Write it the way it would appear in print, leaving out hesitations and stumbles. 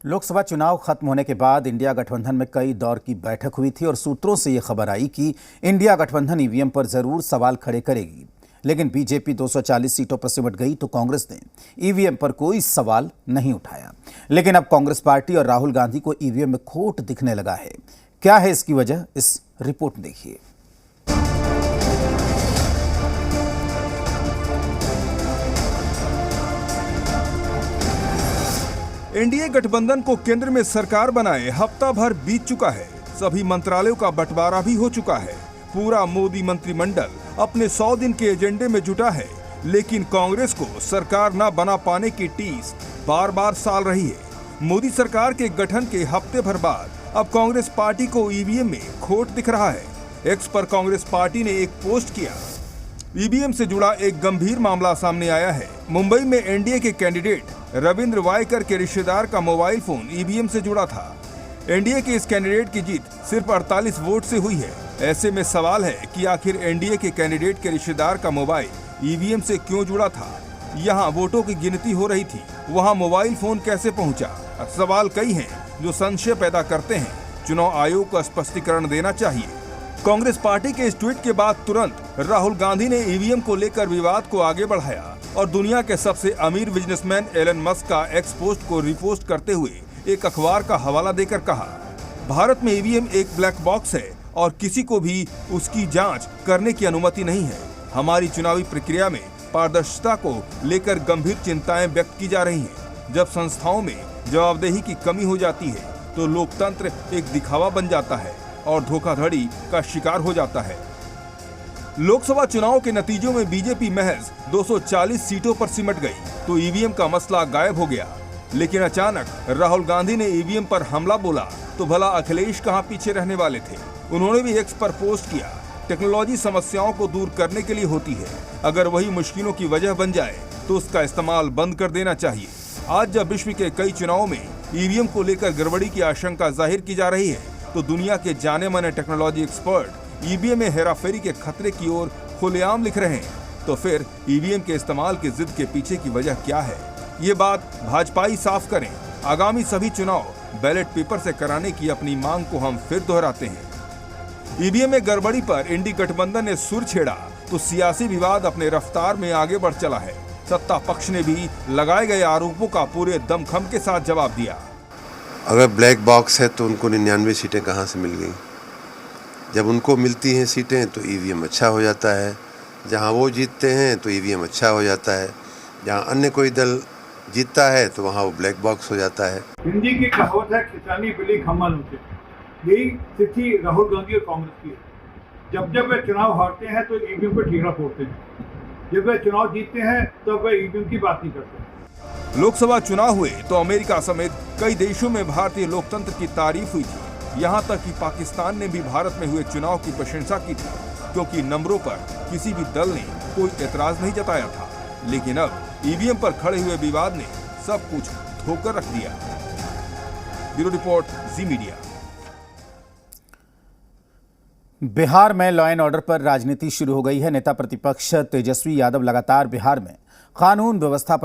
लोकसभा चुनाव खत्म होने के बाद इंडिया गठबंधन में कई दौर की बैठक हुई थी और सूत्रों से यह खबर आई कि इंडिया गठबंधन ईवीएम पर जरूर सवाल खड़े करेगी। लेकिन बीजेपी 240 सीटों पर सिमट गई तो कांग्रेस ने ईवीएम पर कोई सवाल नहीं उठाया। लेकिन अब कांग्रेस पार्टी और राहुल गांधी को ईवीएम में खोट दिखने लगा है। क्या है इसकी वजह, इस रिपोर्ट में देखिए। एनडीए गठबंधन को केंद्र में सरकार बनाए हफ्ता भर बीत चुका है। सभी मंत्रालयों का बंटवारा भी हो चुका है। पूरा मोदी मंत्रिमंडल अपने 100 दिन के एजेंडे में जुटा है। लेकिन कांग्रेस को सरकार न बना पाने की टीस बार बार साल रही है। मोदी सरकार के गठन के हफ्ते भर बाद अब कांग्रेस पार्टी को ईवीएम में खोट दिख रहा है। एक्स पर कांग्रेस पार्टी ने एक पोस्ट किया। ईवीएम से जुड़ा एक गंभीर मामला सामने आया है। मुंबई में एनडीए के कैंडिडेट रविंद्र वायकर के रिश्तेदार का मोबाइल फोन ईवीएम से जुड़ा था। एनडीए के इस कैंडिडेट की जीत सिर्फ 48 वोट से हुई है। ऐसे में सवाल है कि आखिर एनडीए के कैंडिडेट के रिश्तेदार का मोबाइल ईवीएम से क्यों जुड़ा था। यहाँ वोटों की गिनती हो रही थी, वहाँ मोबाइल फोन कैसे पहुँचा। सवाल कई हैं जो संशय पैदा करते हैं। चुनाव आयोग को स्पष्टीकरण देना चाहिए। कांग्रेस पार्टी के इस ट्वीट के बाद तुरंत राहुल गांधी ने ईवीएम को लेकर विवाद को आगे बढ़ाया और दुनिया के सबसे अमीर बिजनेसमैन एलन मस्क का एक्स पोस्ट को रिपोस्ट करते हुए एक अखबार का हवाला देकर कहा, भारत में ईवीएम एक ब्लैक बॉक्स है और किसी को भी उसकी जांच करने की अनुमति नहीं है। हमारी चुनावी प्रक्रिया में पारदर्शिता को लेकर गंभीर चिंताएं व्यक्त की जा रही हैं। जब संस्थाओं में जवाबदेही की कमी हो जाती है तो लोकतंत्र एक दिखावा बन जाता है और धोखाधड़ी का शिकार हो जाता है। लोकसभा चुनाव के नतीजों में बीजेपी महज 240 सीटों पर सिमट गई तो ईवीएम का मसला गायब हो गया। लेकिन अचानक राहुल गांधी ने ईवीएम पर हमला बोला तो भला अखिलेश कहां पीछे रहने वाले थे। उन्होंने भी एक्स पर पोस्ट किया, टेक्नोलॉजी समस्याओं को दूर करने के लिए होती है। अगर वही मुश्किलों की वजह बन जाए तो उसका इस्तेमाल बंद कर देना चाहिए। आज जब विश्व के कई चुनावों में ईवीएम को लेकर गड़बड़ी की आशंका जाहिर की जा रही है तो दुनिया के जाने माने टेक्नोलॉजी एक्सपर्ट ईवीएम में हेराफेरी के खतरे की ओर खुलेआम लिख रहे हैं। तो फिर ईवीएम के इस्तेमाल की जिद के पीछे की वजह क्या है, ये बात भाजपाई साफ करें। आगामी सभी चुनाव बैलेट पेपर से कराने की अपनी मांग को हम फिर दोहराते हैं। ईवीएम में गड़बड़ी पर इंडी गठबंधन ने सुर छेड़ा तो सियासी विवाद अपने रफ्तार में आगे बढ़ चला है। सत्ता पक्ष ने भी लगाए गए आरोपों का पूरे दमखम के साथ जवाब दिया। अगर ब्लैक बॉक्स है तो उनको 99 सीटें कहाँ से मिल गई। जब उनको मिलती हैं सीटें तो ईवीएम अच्छा हो जाता है। जहाँ वो जीतते हैं तो ईवीएम अच्छा हो जाता है। जहाँ अन्य कोई दल जीतता है तो वहाँ वो ब्लैक बॉक्स हो जाता है। हिंदी की कहावत है, खितानी बिल्ली खम्मा नोचे। यही स्थिति राहुल गांधी और कांग्रेस की है। जब वे चुनाव हारते हैं तो ईवीएम पर ठीकरा फोड़ते हैं। जब वे चुनाव जीतते हैं तो वे ईवीएम की बात नहीं करते। लोकसभा चुनाव हुए तो अमेरिका समेत कई देशों में भारतीय लोकतंत्र की तारीफ हुई थी। यहाँ तक कि पाकिस्तान ने भी भारत में हुए चुनाव की प्रशंसा की थी, क्योंकि नंबरों पर किसी भी दल ने कोई एतराज नहीं जताया था। लेकिन अब ईवीएम पर खड़े हुए विवाद ने सब कुछ धोकर रख दिया। ब्यूरो रिपोर्ट, जी मीडिया। बिहार में लॉ एंड ऑर्डर पर राजनीति शुरू हो गई है। नेता प्रतिपक्ष तेजस्वी यादव लगातार बिहार में कानून व्यवस्था पर